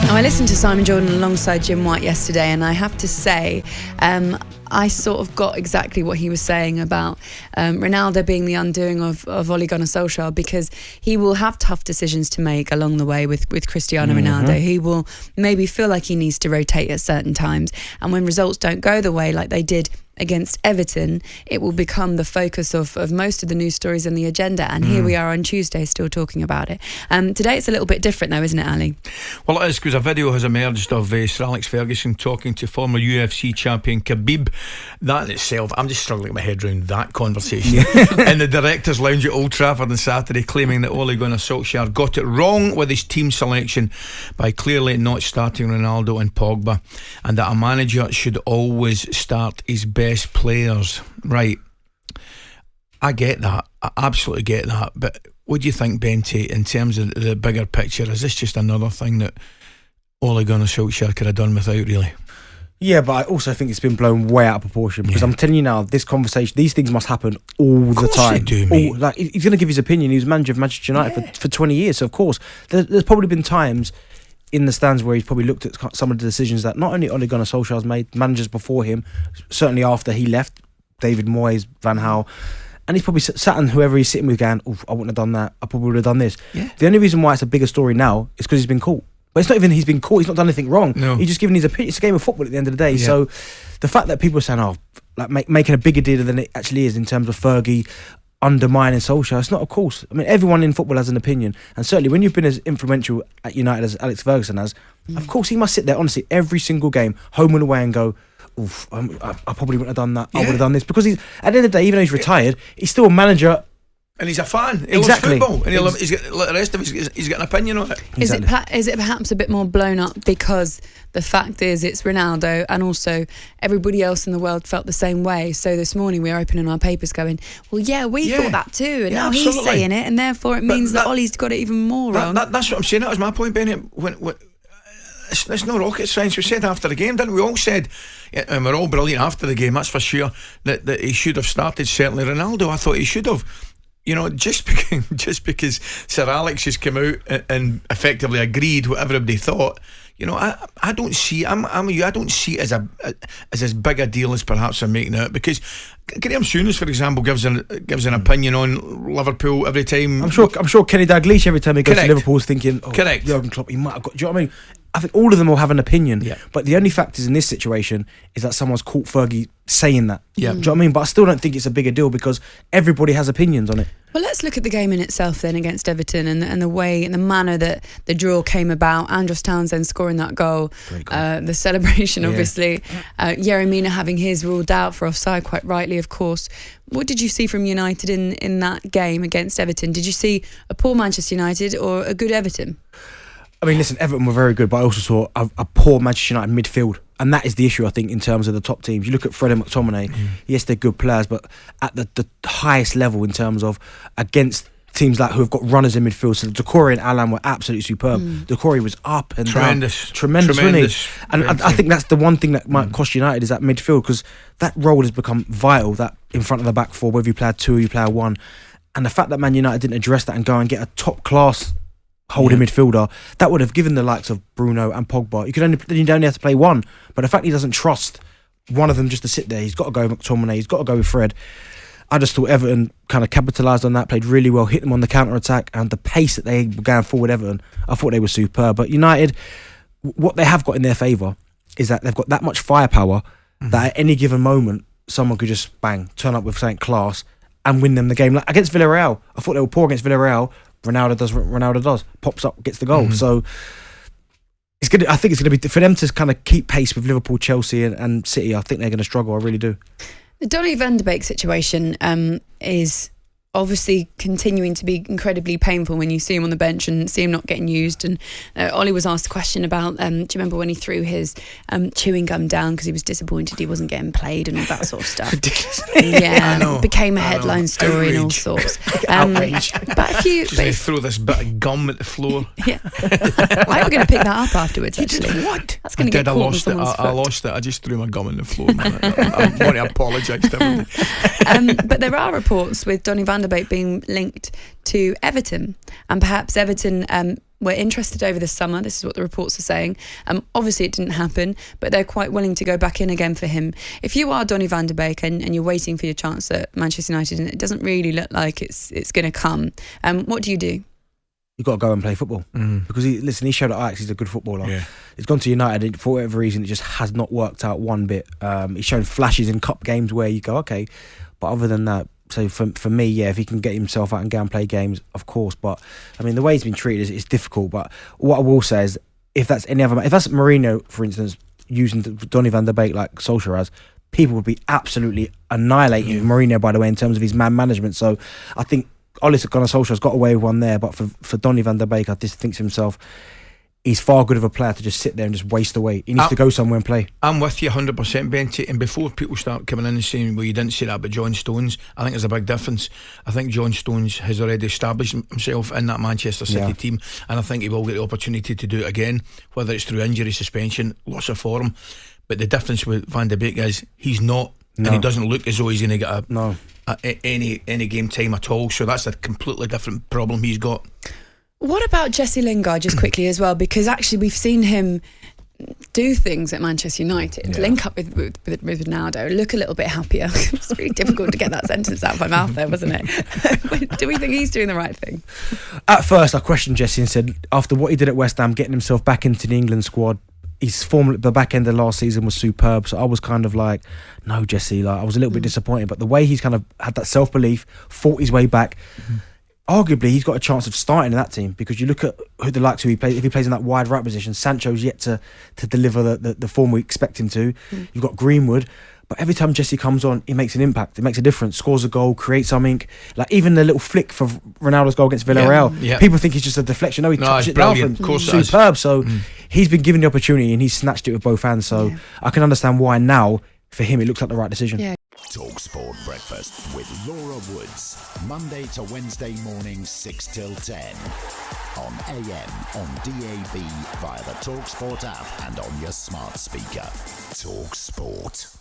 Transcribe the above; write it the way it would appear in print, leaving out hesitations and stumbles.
Now, I listened to Simon Jordan alongside Jim White yesterday, and I have to say, I sort of got exactly what he was saying about Ronaldo being the undoing of Ole Gunnar Solskjaer, because he will have tough decisions to make along the way with Cristiano Ronaldo. He will maybe feel like he needs to rotate at certain times, and when results don't go the way like they did against Everton, it will become the focus of most of the news stories and the agenda, and here we are on Tuesday still talking about it. Today it's a little bit different though, isn't it, Ali? Well, it is, because a video has emerged of Sir Alex Ferguson talking to former UFC champion Khabib. That in itself, I'm just struggling to get my head around that conversation. In the director's lounge at Old Trafford on Saturday, claiming that Ole Gunnar Solskjaer got it wrong with his team selection by clearly not starting Ronaldo and Pogba, and that a manager should always start his best players. Right, I get that, I absolutely get that, but what do you think, Benty, in terms of the bigger picture? Is this just another thing that Ole Gunnar Solskjaer could have done without, really? Yeah, but I also think it's been blown way out of proportion, because I'm telling you now, this conversation, these things must happen all the time. They do, mate. Like, he's going to give his opinion. He was manager of Manchester United for 20 years, so of course there's probably been times in the stands where he's probably looked at some of the decisions that not only Ole Gunnar Solskjaer's made, managers before him, certainly after he left, David Moyes, Van Gaal, and he's probably sat and whoever he's sitting with going, "Oof, I wouldn't have done that, I probably would have done this." The only reason why it's a bigger story now is because he's been caught. But it's not even he's been caught, he's not done anything wrong. No. He's just given his opinion. It's a game of football at the end of the day. So the fact that people are saying, making a bigger deal than it actually is in terms of Fergie undermining Solskjaer, it's not, of course. I mean, everyone in football has an opinion, and certainly when you've been as influential at United as Alex Ferguson has, of course he must sit there honestly every single game, home and away, and go, "Oof, I probably wouldn't have done that, I would have done this," because he's, at the end of the day, even though he's retired, he's still a manager. And he's a fan. He Exactly. loves football, and he's got, like the rest of us, he's got an opinion on it. Is it perhaps a bit more blown up because the fact is it's Ronaldo, and also everybody else in the world felt the same way? So this morning we were opening our papers going, well, we thought that too, and now he's saying it, and therefore it means that Ollie's got it even more wrong. That's what I'm saying. That was my point, Bennett. It's no rocket science. We said after the game, didn't we? All said, and we're all brilliant after the game, that's for sure, that he should have started, certainly Ronaldo. I thought he should have. You know, just because Sir Alex has come out and effectively agreed what everybody thought, you know, I don't see. I'm you. I don't see it as big a deal as perhaps I'm making it, because Graham Souness, for example, gives an opinion on Liverpool every time. I'm sure Kenny Dalglish every time he goes Correct. to Liverpool is thinking, Correct. Jurgen Klopp, he might have got. Do you know what I mean? I think all of them will have an opinion, but the only fact is in this situation is that someone's caught Fergie saying that. Do you know what I mean? But I still don't think it's a bigger deal, because everybody has opinions on it. Well, let's look at the game in itself then against Everton, and the way and the manner that the draw came about. Andros Townsend scoring that goal, the celebration, obviously. Yerry Mina having his ruled out for offside, quite rightly, of course. What did you see from United in that game against Everton? Did you see a poor Manchester United or a good Everton? I mean, listen, Everton were very good, but I also saw a poor Manchester United midfield. And that is the issue, I think, in terms of the top teams. You look at Fred and McTominay, yes, they're good players, but at the highest level in terms of against teams like who have got runners in midfield. So Decore and Alan were absolutely superb. Decore was up and tremendous, down. Tremendous, wasn't he? And I think that's the one thing that might cost United is that midfield, because that role has become vital, that in front of the back four, whether you play a two or you play a one. And the fact that Man United didn't address that and go and get a top-class holding midfielder, that would have given the likes of Bruno and Pogba. You'd only have to play one, but the fact he doesn't trust one of them just to sit there, he's got to go with McTominay, he's got to go with Fred. I just thought Everton kind of capitalised on that, played really well, hit them on the counter-attack, and the pace that they were going forward, Everton, I thought they were superb. But United, what they have got in their favour is that they've got that much firepower that at any given moment someone could just turn up with something class and win them the game. Like against Villarreal, I thought they were poor against Villarreal. Ronaldo does what Ronaldo does, pops up, gets the goal. So it's good. I think it's going to be for them to kind of keep pace with Liverpool, Chelsea, and City. I think they're going to struggle. I really do. The Donny van de Beek situation is obviously continuing to be incredibly painful when you see him on the bench and see him not getting used. And Ollie was asked a question about, do you remember when he threw his chewing gum down because he was disappointed he wasn't getting played and all that sort of stuff? Yeah, became a headline story and all sorts. Outrage. But He throw this bit of gum at the floor. Yeah, I am going to pick that up afterwards. Actually, what? That's going to get caught on someone's foot. I lost it. I just threw my gum on the floor. Man. I want to apologise to everybody. But there are reports with Donny van de Beek being linked to Everton, and perhaps Everton were interested over the summer. This is what the reports are saying. Obviously, it didn't happen, but they're quite willing to go back in again for him. If you are Donny van der Beek and you're waiting for your chance at Manchester United, and it doesn't really look like it's going to come, what do you do? You've got to go and play football. Because he showed at Ajax he's a good footballer. Yeah. He's gone to United, and for whatever reason, it just has not worked out one bit. He's shown flashes in cup games where you go, okay, but other than that, so for me, yeah, if he can get himself out and go and play games, of course. But I mean, the way he's been treated is difficult. But what I will say is, if that's Mourinho, for instance, using Donny van der Beek like Solskjaer has, people would be absolutely annihilating Mourinho, by the way, in terms of his man management. So I think Ole Gunnar Solskjaer's got away with one there, but for Donny van der Beek, I just think to himself, he's far good of a player to just sit there and just waste away. He needs to go somewhere and play. I'm with you 100%, Benty. And before people start coming in and saying, well, you didn't say that about John Stones, I think there's a big difference. I think John Stones has already established himself in that Manchester City team, and I think he will get the opportunity to do it again, whether it's through injury, suspension, lots of form. But the difference with Van der Beek is he's not, and he doesn't look as though he's going to get any game time at all. So that's a completely different problem he's got. What about Jesse Lingard, just quickly as well? Because actually we've seen him do things at Manchester United, link up with Ronaldo, look a little bit happier. It's really difficult to get that sentence out of my mouth there, wasn't it? Do we think he's doing the right thing? At first I questioned Jesse and said, after what he did at West Ham, getting himself back into the England squad, his form at the back end of last season was superb. So I was kind of like, no, Jesse, like I was a little bit disappointed. But the way he's kind of had that self-belief, fought his way back, arguably he's got a chance of starting in that team, because you look at who the likes who he plays. If he plays in that wide right position, Sancho's yet to deliver the form we expect him to. You've got Greenwood, but every time Jesse comes on, he makes an impact. He makes a difference, scores a goal, creates something. Like even the little flick for Ronaldo's goal against Villarreal, people think it's just a deflection. No, he touched it down. Of course, superb. So he's been given the opportunity and he's snatched it with both hands. So I can understand why now for him it looks like the right decision. Yeah. talkSPORT Breakfast with Laura Woods, Monday to Wednesday mornings 6 till 10 on AM, on DAB, via the talkSPORT app and on your smart speaker. talkSPORT.